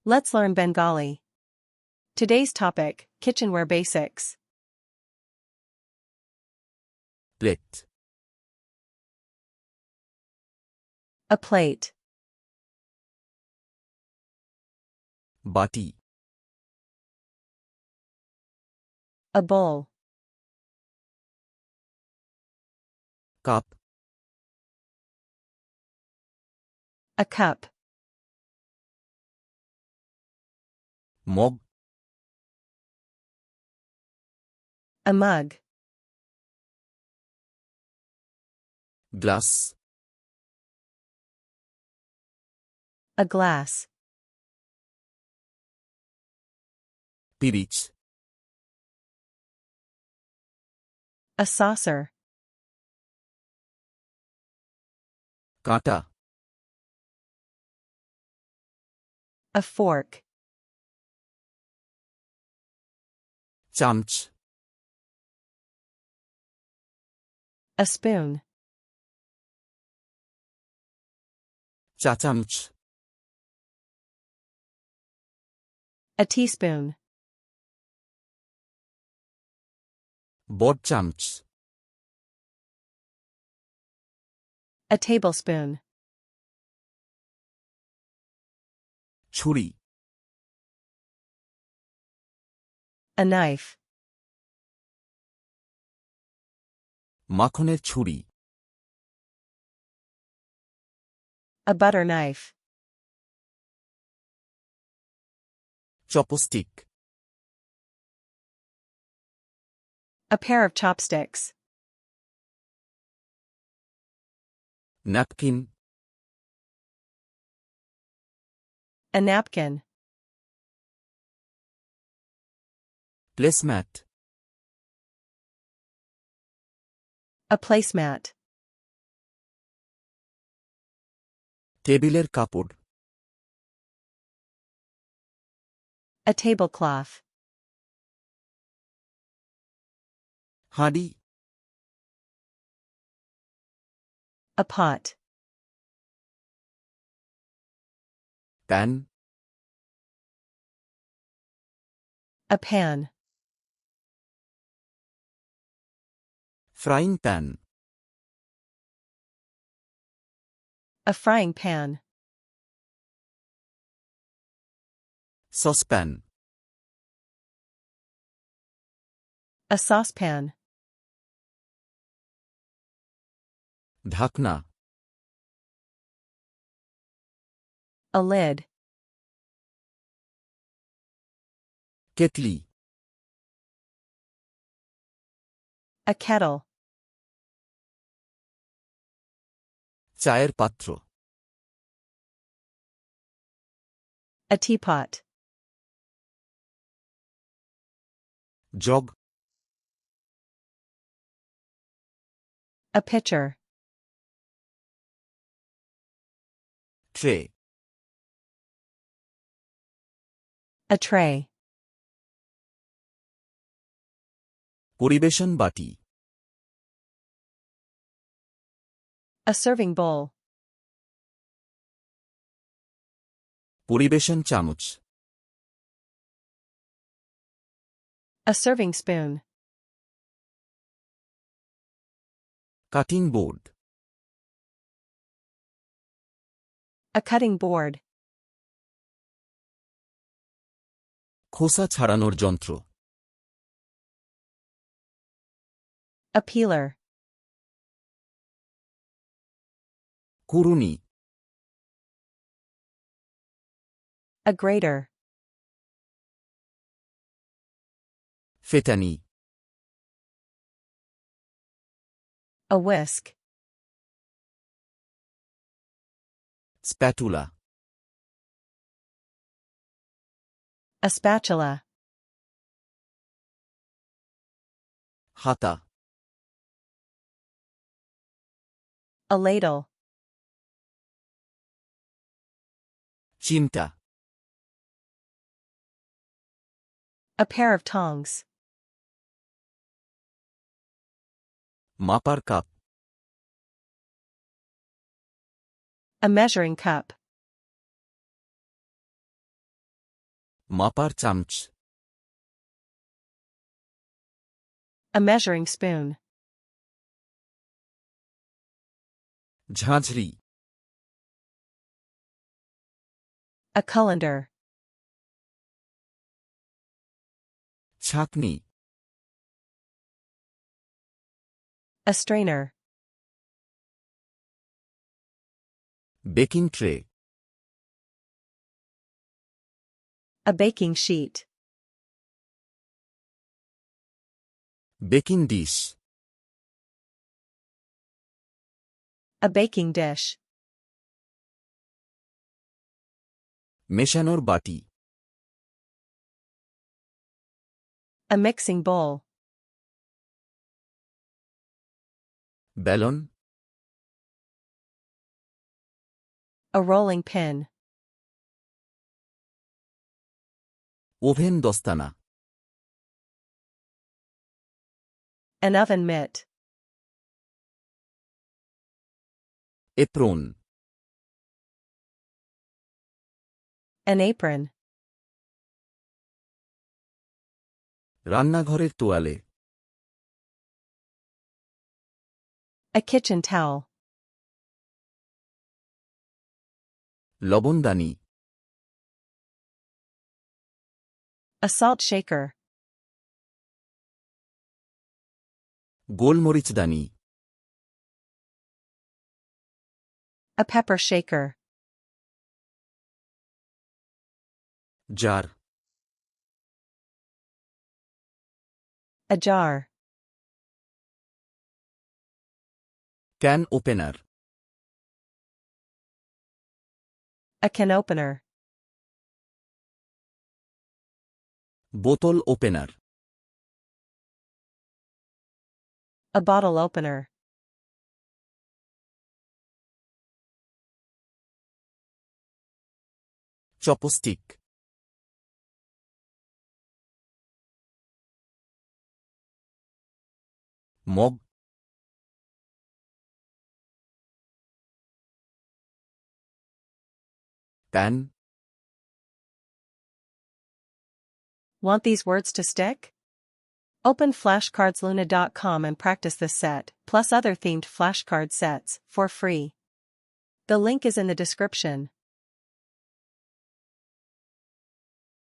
Let's learn Bengali. Today's topic, kitchenware basics. Plate. A plate. Bati. A bowl. Cup. A cup. Mug. A mug. Glass. A glass. Pirich. A saucer. Kata. A fork. Chamch. A spoon. Cha-chamch. A teaspoon. Bod chamch. A tablespoon. Churi. A knife. মাখনের ছুরি. A butter knife. Chopstick. A pair of chopsticks. Napkin. A napkin. Placemat. A placemat. টেবিলের কাপড়. A tablecloth. হাঁড়ি. A pot. Pan. A pan. Frying pan. A frying pan. Saucepan. A saucepan. ঢাকনা. A lid. Kettle. A kettle. চায়ের পাত্র. A teapot. Jug. A pitcher. Tray. A tray. পরিবেশন বাটি. A serving bowl. পরিবেশন চামচ. A serving spoon. Cutting board. A cutting board. খোসা ছাড়ানোর যন্ত্র. A peeler. কুড়ুনি. A grater. ফেটানি. A whisk. Spatula. A spatula. হাতা. A ladle. চিমটা. A pair of tongs. মাপার cup. A measuring cup. মাপার চামচ, A measuring spoon. ঝাঁঝরি, A colander. ছাঁকনি, A strainer. Baking tray, A baking sheet. Baking dish, A baking dish. মেশানোর বাটি, A mixing bowl. বেলন, A rolling pin. Oven দস্তানা, An oven mitt. Apron, An apron. রান্নাঘরের তোয়ালে, A kitchen towel. লবণদানি, A salt shaker. গোলমরিচদানি, A pepper shaker. Jar, A jar. Can opener, A can opener. বোতল opener, A bottle opener. Chopstick, mug, pan, Want these words to stick? Open FlashcardsLuna.com and practice this set, plus other themed flashcard sets, for free. The link is in the description.